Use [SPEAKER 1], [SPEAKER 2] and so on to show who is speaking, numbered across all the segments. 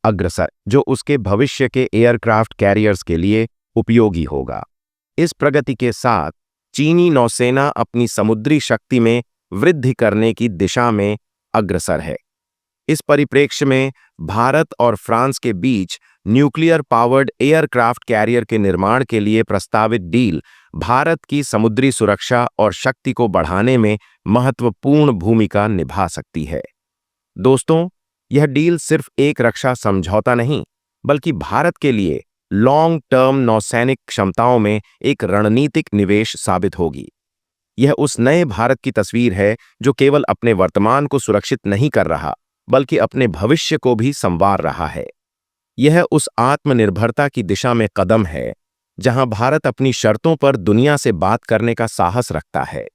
[SPEAKER 1] अग्रसर, जो उसके भविष्य के एयरक्राफ्ट कैरियर्स के लिए उपयोगी होगा। इस प्रगति के साथ चीनी नौसेना अपनी समुद्री शक्ति में वृद्धि करने की दिशा में अग्रसर है। इस परिप्रेक्ष्य में भारत और फ्रांस के बीच न्यूक्लियर पावर्ड एयरक्राफ्ट कैरियर के निर्माण के लिए प्रस्तावित डील भारत की समुद्री सुरक्षा और शक्ति को बढ़ाने में महत्वपूर्ण भूमिका निभा सकती है। दोस्तों, यह डील सिर्फ एक रक्षा समझौता नहीं, बल्कि भारत के लिए लॉन्ग टर्म नौसैनिक क्षमताओं में एक रणनीतिक निवेश साबित होगी। यह उस नए भारत की तस्वीर है जो केवल अपने वर्तमान को सुरक्षित नहीं कर रहा, बल्कि अपने भविष्य को भी संवार रहा है। यह उस आत्मनिर्भरता की दिशा में कदम है जहां भारत अपनी शर्तों पर दुनिया से बात करने का साहस रखता है।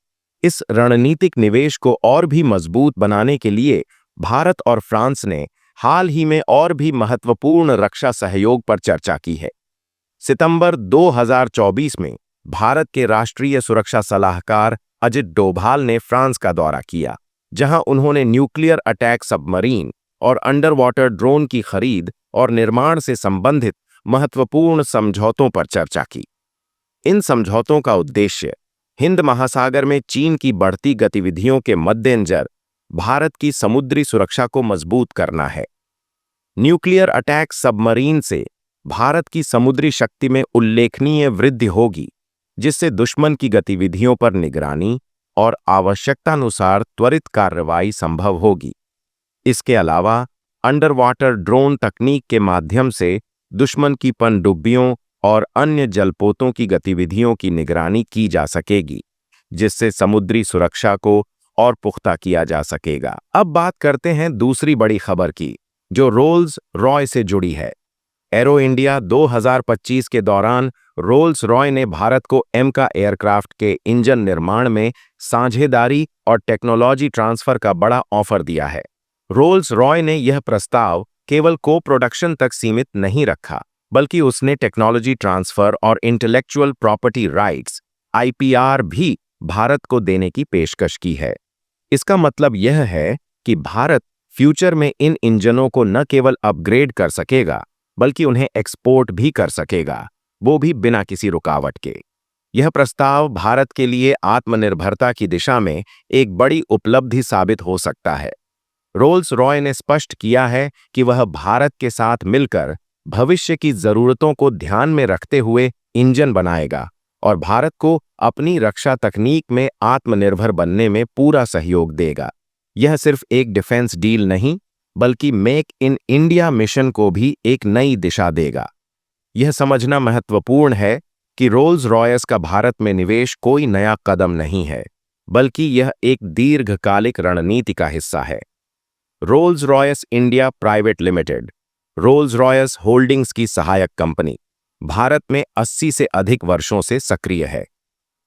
[SPEAKER 1] इस रणनीतिक निवेश को और भी मजबूत बनाने के लिए भारत और फ्रांस ने हाल ही में और भी महत्वपूर्ण रक्षा सहयोग पर चर्चा की है। सितंबर 2024 में भारत के राष्ट्रीय सुरक्षा सलाहकार अजित डोभाल ने फ्रांस का दौरा किया, जहां उन्होंने न्यूक्लियर अटैक सबमरीन और अंडर वाटर ड्रोन की खरीद और निर्माण से संबंधित महत्वपूर्ण समझौतों पर चर्चा की। इन समझौतों का उद्देश्य हिंद महासागर में चीन की बढ़ती गतिविधियों के मद्देनजर भारत की समुद्री सुरक्षा को मजबूत करना है। न्यूक्लियर अटैक सबमरीन से भारत की समुद्री शक्ति में उल्लेखनीय वृद्धि होगी, जिससे दुश्मन की गतिविधियों पर निगरानी और आवश्यकतानुसार त्वरित कार्रवाई संभव होगी। इसके अलावा अंडर वाटर ड्रोन तकनीक के माध्यम से दुश्मन की पनडुब्बियों और अन्य जलपोतों की गतिविधियों की निगरानी की जा सकेगी, जिससे समुद्री सुरक्षा को और पुख्ता किया जा सकेगा। अब बात करते हैं दूसरी बड़ी खबर की, जो रोल्स रॉय से जुड़ी है। एरो इंडिया 2025 के दौरान रोल्स रॉय ने भारत को एमका एयरक्राफ्ट के इंजन निर्माण में साझेदारी और टेक्नोलॉजी ट्रांसफर का बड़ा ऑफर दिया है। रोल्स रॉय ने यह प्रस्ताव केवल को प्रोडक्शन तक सीमित नहीं रखा, बल्कि उसने टेक्नोलॉजी ट्रांसफर और इंटेलेक्चुअल प्रॉपर्टी राइट्स (आईपीआर) भी भारत को देने की पेशकश की है। इसका मतलब यह है कि भारत फ्यूचर में इन इंजनों को न केवल अपग्रेड कर सकेगा, बल्कि उन्हें एक्सपोर्ट भी कर सकेगा, वो भी बिना किसी रुकावट के। यह प्रस्ताव भारत के लिए आत्मनिर्भरता की दिशा में एक बड़ी उपलब्धि साबित हो सकता है। रोल्स रॉय ने स्पष्ट किया है कि वह भारत के साथ मिलकर भविष्य की जरूरतों को ध्यान में रखते हुए इंजन बनाएगा और भारत को अपनी रक्षा तकनीक में आत्मनिर्भर बनने में पूरा सहयोग देगा। यह सिर्फ एक डिफेंस डील नहीं, बल्कि मेक इन इंडिया मिशन को भी एक नई दिशा देगा। यह समझना महत्वपूर्ण है कि रोल्स रॉयस का भारत में निवेश कोई नया कदम नहीं है, बल्कि यह एक दीर्घकालिक रणनीति का हिस्सा है। Rolls Royce India private limited, Rolls Royce holdings की सहायक कंपनी, भारत में 80 से अधिक वर्षों से सक्रिय है।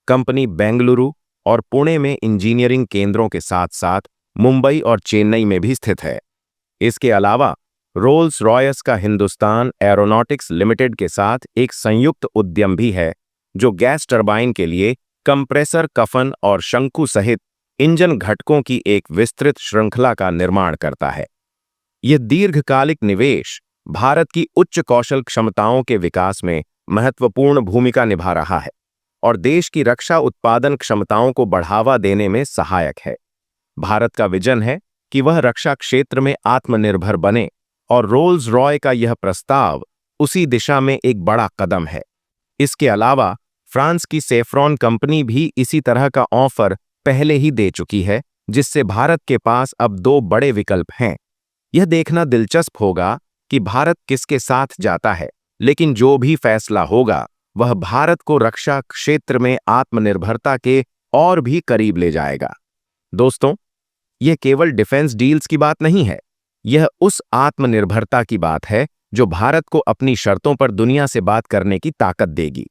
[SPEAKER 1] कंपनी बेंगलुरु और पुणे में इंजीनियरिंग केंद्रों के साथ साथ मुंबई और चेन्नई में भी स्थित है। इसके अलावा रोल्स रॉयस का हिंदुस्तान एरोनॉटिक्स लिमिटेड के साथ एक संयुक्त उद्यम भी है, जो गैस टरबाइन के लिए कंप्रेसर कफन और शंकु सहित इंजन घटकों की एक विस्तृत श्रृंखला का निर्माण करता है। यह दीर्घकालिक निवेश भारत की उच्च कौशल क्षमताओं के विकास में महत्वपूर्ण भूमिका निभा रहा है और देश की रक्षा उत्पादन क्षमताओं को बढ़ावा देने में सहायक है। भारत का विजन है कि वह रक्षा क्षेत्र में आत्मनिर्भर बने और रोल्स रॉय का यह प्रस्ताव उसी दिशा में एक बड़ा कदम है। इसके अलावा फ्रांस की सेफ्रॉन कंपनी भी इसी तरह का ऑफर पहले ही दे चुकी है, जिससे भारत के पास अब दो बड़े विकल्प हैं। यह देखना दिलचस्प होगा कि भारत किसके साथ जाता है, लेकिन जो भी फैसला होगा वह भारत को रक्षा क्षेत्र में आत्मनिर्भरता के और भी करीब ले जाएगा। दोस्तों, यह केवल डिफेंस डील्स की बात नहीं है, यह उस आत्मनिर्भरता की बात है जो भारत को अपनी शर्तों पर दुनिया से बात करने की ताकत देगी।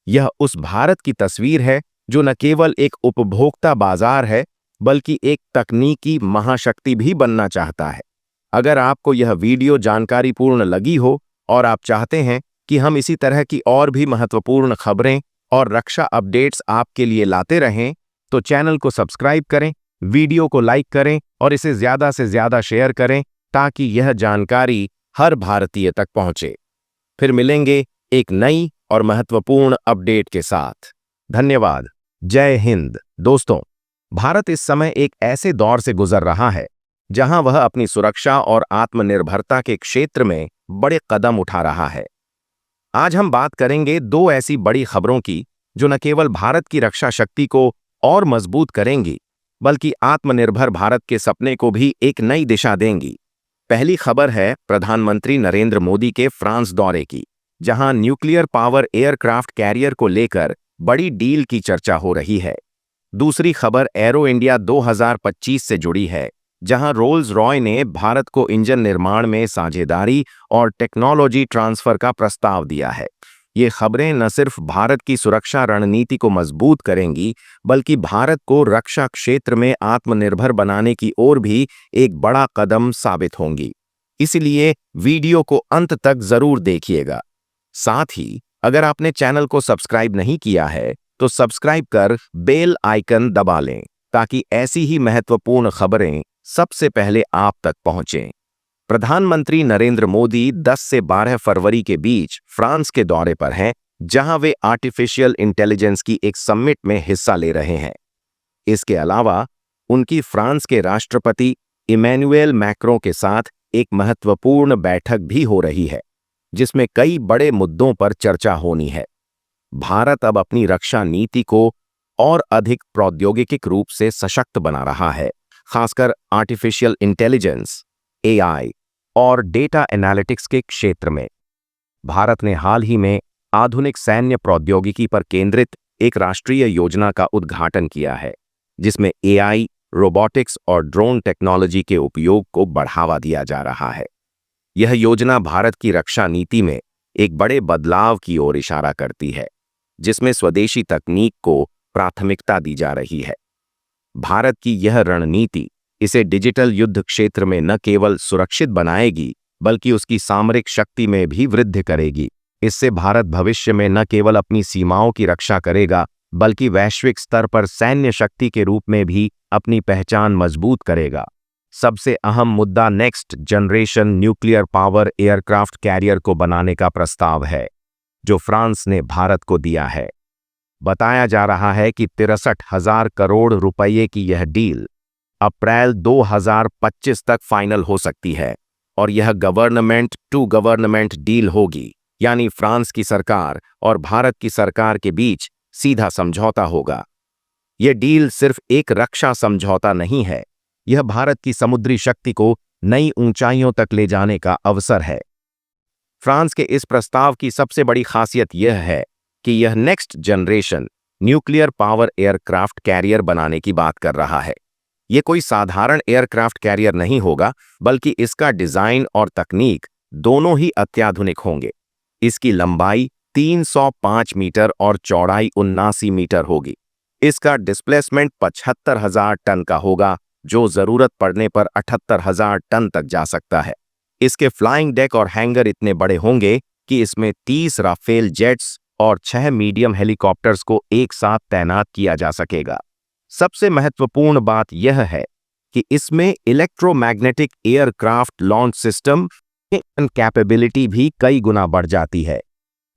[SPEAKER 1] यह उस भारत की तस्वीर है जो न केवल एक उपभोक्ता बाजार है, बल्कि एक तकनीकी महाशक्ति भी बनना चाहता है। अगर आपको यह वीडियो जानकारीपूर्ण लगी हो और आप चाहते हैं कि हम इसी तरह की और भी महत्वपूर्ण खबरें और रक्षा अपडेट्स आपके लिए लाते रहें, तो चैनल को सब्सक्राइब करें, वीडियो को लाइक करें और इसे ज़्यादा से ज़्यादा शेयर करें, ताकि यह जानकारी हर भारतीय तक पहुंचे। फिर मिलेंगे एक नई और महत्वपूर्ण अपडेट के साथ। धन्यवाद। जय हिंद। दोस्तों, भारत इस समय एक ऐसे दौर से गुजर रहा है जहां वह अपनी सुरक्षा और आत्मनिर्भरता के क्षेत्र में बड़े कदम उठा रहा है। आज हम बात करेंगे दो ऐसी बड़ी खबरों की जो न केवल भारत की रक्षा शक्ति को और मजबूत करेंगी, बल्कि आत्मनिर्भर भारत के सपने को भी एक नई दिशा देंगी। पहली खबर है प्रधानमंत्री नरेंद्र मोदी के फ्रांस दौरे की, जहां न्यूक्लियर पावर एयरक्राफ्ट कैरियर को लेकर बड़ी डील की चर्चा हो रही है। दूसरी खबर एरो इंडिया 2025 से जुड़ी है, जहां रोल्स रॉय ने भारत को इंजन निर्माण में साझेदारी और टेक्नोलॉजी ट्रांसफर का प्रस्ताव दिया है। ये खबरें न सिर्फ भारत की सुरक्षा रणनीति को मजबूत करेंगी, बल्कि भारत को रक्षा क्षेत्र में आत्मनिर्भर बनाने की ओर भी एक बड़ा कदम साबित होंगी। इसलिए वीडियो को अंत तक जरूर देखिएगा। साथ ही अगर आपने चैनल को सब्सक्राइब नहीं किया है तो सब्सक्राइब कर बेल आइकन दबा लें, ताकि ऐसी ही महत्वपूर्ण खबरें सबसे पहले आप तक पहुंचें। प्रधानमंत्री नरेंद्र मोदी 10 से 12 फरवरी के बीच फ्रांस के दौरे पर हैं, जहां वे आर्टिफिशियल इंटेलिजेंस की एक समिट में हिस्सा ले रहे हैं। इसके अलावा उनकी फ्रांस के राष्ट्रपति इमैनुएल मैक्रों के साथ एक महत्वपूर्ण बैठक भी हो रही है, जिसमें कई बड़े मुद्दों पर चर्चा होनी है। भारत अब अपनी रक्षा नीति को और अधिक प्रौद्योगिक रूप से सशक्त बना रहा है, खासकर आर्टिफिशियल इंटेलिजेंस, एआई और डेटा एनालिटिक्स के क्षेत्र में। भारत ने हाल ही में आधुनिक सैन्य प्रौद्योगिकी पर केंद्रित एक राष्ट्रीय योजना का उद्घाटन किया है, जिसमें एआई, रोबोटिक्स और ड्रोन टेक्नोलॉजी के उपयोग को बढ़ावा दिया जा रहा है। यह योजना भारत की रक्षा नीति में एक बड़े बदलाव की ओर इशारा करती है, जिसमें स्वदेशी तकनीक को प्राथमिकता दी जा रही है। भारत की यह रणनीति इसे डिजिटल युद्ध क्षेत्र में न केवल सुरक्षित बनाएगी, बल्कि उसकी सामरिक शक्ति में भी वृद्धि करेगी। इससे भारत भविष्य में न केवल अपनी सीमाओं की रक्षा करेगा, बल्कि वैश्विक स्तर पर सैन्य शक्ति के रूप में भी अपनी पहचान मजबूत करेगा। सबसे अहम मुद्दा next generation nuclear power aircraft carrier को बनाने का प्रस्ताव है, जो फ्रांस ने भारत को दिया है। बताया जा रहा है कि 63,000 करोड़ रुपये की यह डील अप्रैल 2025 तक फाइनल हो सकती है, और यह गवर्नमेंट टू गवर्नमेंट डील होगी, यानी फ्रांस की सरकार और भारत की सरकार के बीच सीधा समझौता होगा। यह डील सिर्फ एक रक्षा समझौता नहीं है, यह भारत की समुद्री शक्ति को नई ऊंचाइयों तक ले जाने का अवसर है। फ्रांस के इस प्रस्ताव की सबसे बड़ी खासियत यह है कि यह next generation nuclear power aircraft carrier बनाने की बात कर रहा है। यह कोई साधारण एयरक्राफ्ट कैरियर नहीं होगा, बल्कि इसका डिजाइन और तकनीक दोनों ही अत्याधुनिक होंगे। इसकी लंबाई 305 मीटर और चौड़ाई 79 मीटर होगी। इसका डिस्प्लेसमेंट 75,000 टन का होगा, जो जरूरत पड़ने पर 78,000 टन तक जा सकता है। इसके फ्लाइंग डेक और हैंगर इतने बड़े होंगे कि इसमें 30 राफेल जेट्स और 6 मीडियम हेलीकॉप्टर्स को एक साथ तैनात किया जा सकेगा। सबसे महत्वपूर्ण बात यह है कि इसमें electromagnetic aircraft launch system capability भी कई गुना बढ़ जाती है।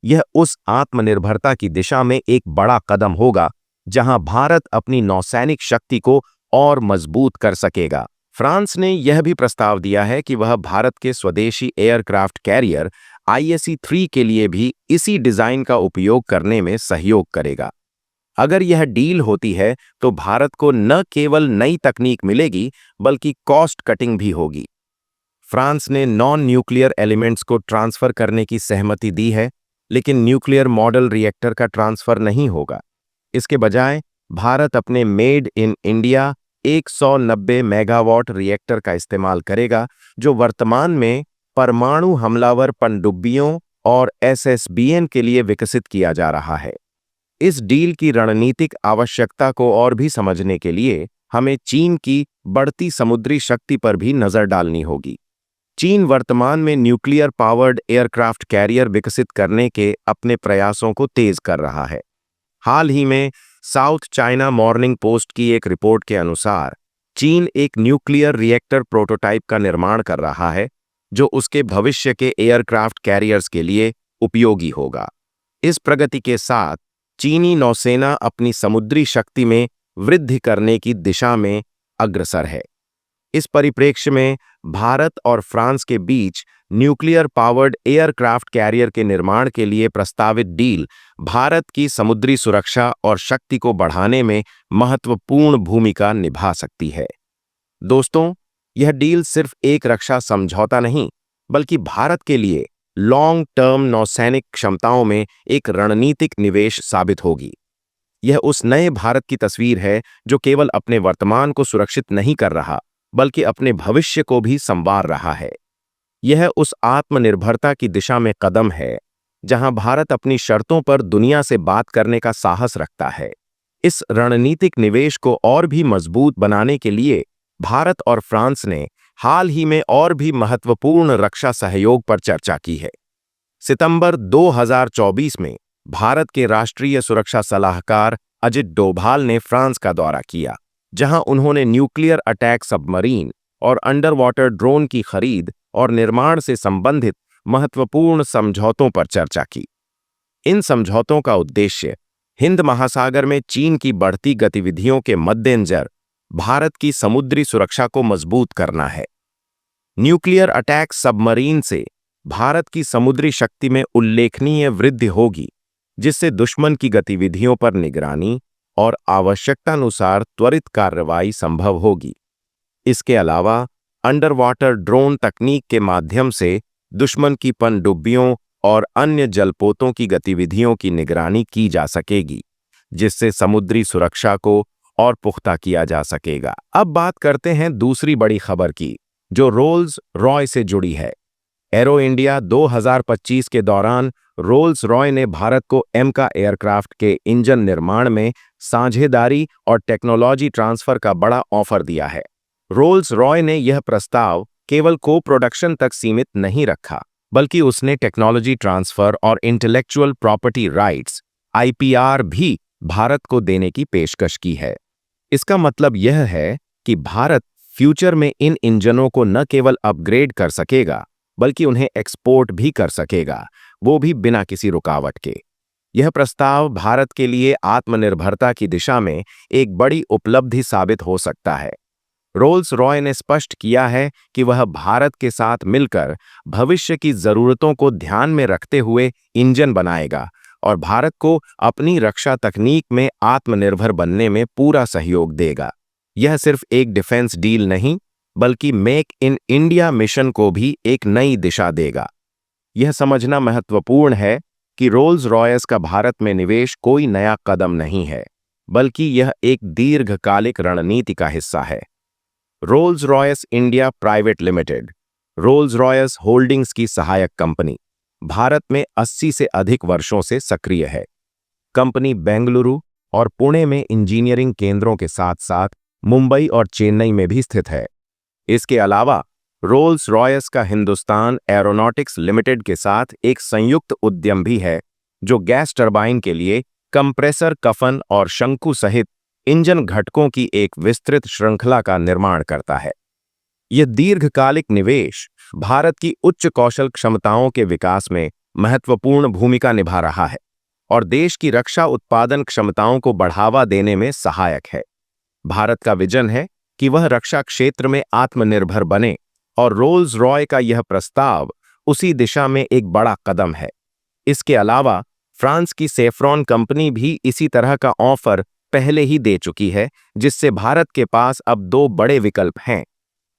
[SPEAKER 1] यह उस आत्मनिर्भरता की दिशा में एक बड़ा कदम होगा, जहां भारत अपनी नौसैनिक शक्ति को और मजबूत कर सकेगा। फ्रांस ने यह भी प्रस्ताव दिया है कि वह भारत के स्वदेशी एयरक्राफ्ट कैरियर ISE-3 के लिए भी इसी डिजाइन का उपयोग करने में सहयोग करेगा। अगर यह डील होती है तो भारत को न केवल नई तकनीक मिलेगी, बल्कि कॉस्ट कटिंग भी होगी। फ्रांस ने नॉन न्यूक्लियर एलिमेंट्स को ट्रांसफर करने की सहमति दी है, लेकिन न्यूक्लियर मॉडल रिएक्टर का ट्रांसफर नहीं होगा। इसके बजाय भारत अपने made in India 190 megawatt reactor का इस्तेमाल करेगा, जो वर्तमान में परमाणु हमलावर पनडुब्बियों और SSBN के लिए विकसित किया जा रहा है। इस डील की रणनीतिक आवश्यकता को और भी समझने के लिए हमें चीन की बढ़ती समुद्री शक्ति पर भी नजर डालनी होगी। चीन वर्तमान में न्यूक्लियर पावर्ड एयरक्राफ्ट कैरियर विकसित करने के अपने प्रयासों को तेज कर रहा है। हाल ही में साउथ चाइना मॉर्निंग पोस्ट की एक रिपोर्ट के अनुसार चीन एक न्यूक्लियर रिएक्टर प्रोटोटाइप का निर्माण कर रहा है, जो उसके भविष्य के एयरक्राफ्ट कैरियर्स के लिए उपयोगी होगा। इस प्रगति के साथ चीनी नौसेना अपनी समुद्री शक्ति में वृद्धि करने की दिशा में अग्रसर है। इस परिप्रेक्ष्य में भारत और फ्रांस के बीच न्यूक्लियर पावर्ड एयरक्राफ्ट कैरियर के निर्माण के लिए प्रस्तावित डील भारत की समुद्री सुरक्षा और शक्ति को बढ़ाने में महत्वपूर्ण भूमिका निभा सकती है। दोस्तों, यह डील सिर्फ एक रक्षा समझौता नहीं, बल्कि भारत के लिए लॉन्ग टर्म नौसैनिक क्षमताओं में एक रणनीतिक निवेश साबित होगी। यह उस नए भारत की तस्वीर है जो केवल अपने वर्तमान को सुरक्षित नहीं कर रहा, बल्कि अपने भविष्य को भी संवार रहा है। यह उस आत्मनिर्भरता की दिशा में कदम है जहां भारत अपनी शर्तों पर दुनिया से बात करने का साहस रखता है। इस रणनीतिक निवेश को और भी मजबूत बनाने के लिए भारत और फ्रांस ने हाल ही में और भी महत्वपूर्ण रक्षा सहयोग पर चर्चा की है। सितंबर 2024 में भारत के राष्ट्रीय सुरक्षा सलाहकार अजित डोभाल ने फ्रांस का दौरा किया, जहां उन्होंने न्यूक्लियर अटैक सबमरीन और अंडर वाटर ड्रोन की खरीद और निर्माण से संबंधित महत्वपूर्ण समझौतों पर चर्चा की। इन समझौतों का उद्देश्य हिंद महासागर में चीन की बढ़ती गतिविधियों के मद्देनजर भारत की समुद्री सुरक्षा को मजबूत करना है। न्यूक्लियर अटैक सबमरीन से भारत की समुद्री शक्ति में उल्लेखनीय वृद्धि होगी, जिससे दुश्मन की गतिविधियों पर निगरानी और आवश्यकतानुसार त्वरित कार्रवाई संभव होगी। इसके अलावा अंडर वाटर ड्रोन तकनीक के माध्यम से दुश्मन की पनडुब्बियों और अन्य जलपोतों की गतिविधियों की निगरानी की जा सकेगी, जिससे समुद्री सुरक्षा को और पुख्ता किया जा सकेगा। अब बात करते हैं दूसरी बड़ी खबर की, जो रोल्स रॉय से जुड़ी है। एरो इंडिया 2025 के दौरान रोल्स रॉय ने भारत को एमका एयरक्राफ्ट के इंजन निर्माण में साझेदारी और टेक्नोलॉजी ट्रांसफर का बड़ा ऑफर दिया है। रोल्स रॉय ने यह प्रस्ताव केवल को प्रोडक्शन तक सीमित नहीं रखा, बल्कि उसने टेक्नोलॉजी ट्रांसफर और इंटेलेक्चुअल प्रॉपर्टी राइट्स (आईपीआर) भी भारत को देने की पेशकश की है। इसका मतलब यह है कि भारत फ्यूचर में इन इंजनों को न केवल अपग्रेड कर सकेगा, बल्कि उन्हें एक्सपोर्ट भी कर सकेगा, वो भी बिना किसी रुकावट के। यह प्रस्ताव भारत के लिए आत्मनिर्भरता की दिशा में एक बड़ी उपलब्धि साबित हो सकता है। रोल्स रॉय ने स्पष्ट किया है कि वह भारत के साथ मिलकर भविष्य की जरूरतों को ध्यान में रखते हुए इंजन बनाएगा और भारत को अपनी रक्षा तकनीक में आत्मनिर्भर बनने में पूरा सहयोग देगा। यह सिर्फ एक डिफेंस डील नहीं, बल्कि मेक इन इंडिया मिशन को भी एक नई दिशा देगा। यह समझना महत्वपूर्ण है कि रोल्स रॉयस का भारत में निवेश कोई नया कदम नहीं है, बल्कि यह एक दीर्घकालिक रणनीति का हिस्सा है। Rolls Royce India private limited, Rolls Royce holdings की सहायक कंपनी, भारत में 80 से अधिक वर्षों से सक्रिय है। कंपनी बेंगलुरु और पुणे में इंजीनियरिंग केंद्रों के साथ साथ मुंबई और चेन्नई में भी स्थित है। इसके अलावा रोल्स रॉयस का हिंदुस्तान एरोनॉटिक्स लिमिटेड के साथ एक संयुक्त उद्यम भी है, जो गैस टरबाइन के लिए कंप्रेसर कफन और शंकु सहित इंजन घटकों की एक विस्तृत श्रृंखला का निर्माण करता है। यह दीर्घकालिक निवेश भारत की उच्च कौशल क्षमताओं के विकास में महत्वपूर्ण भूमिका निभा रहा है और देश की रक्षा उत्पादन क्षमताओं को बढ़ावा देने में सहायक है। भारत का विजन है कि वह रक्षा क्षेत्र में आत्मनिर्भर बने, और रोल्स रॉय का यह प्रस्ताव उसी दिशा में एक बड़ा कदम है। इसके अलावा फ्रांस की सेफ्रॉन कंपनी भी इसी तरह का ऑफर पहले ही दे चुकी है, जिससे भारत के पास अब दो बड़े विकल्प हैं।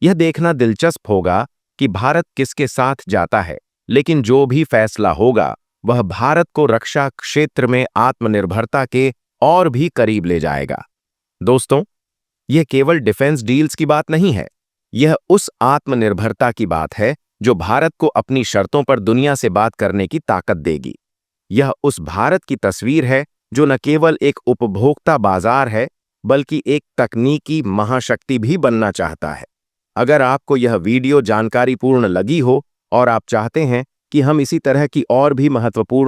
[SPEAKER 1] यह देखना दिलचस्प होगा कि भारत किसके साथ जाता है, लेकिन जो भी फैसला होगा वह भारत को रक्षा क्षेत्र में आत्मनिर्भरता के और भी करीब ले जाएगा। दोस्तों, यह केवल डिफेंस डील्स की बात नहीं है, यह उस आत्मनिर्भरता की बात है जो भारत को अपनी शर्तों पर दुनिया से बात करने की ताकत देगी। यह उस भारत की तस्वीर है जो न केवल एक उपभोक्ता बाजार है, बल्कि एक तकनीकी महाशक्ति भी बनना चाहता है। अगर आपको यह वीडियो जानकारीपूर्ण लगी हो और आप चाहते हैं कि हम इसी तरह की और भी महत्वपूर्ण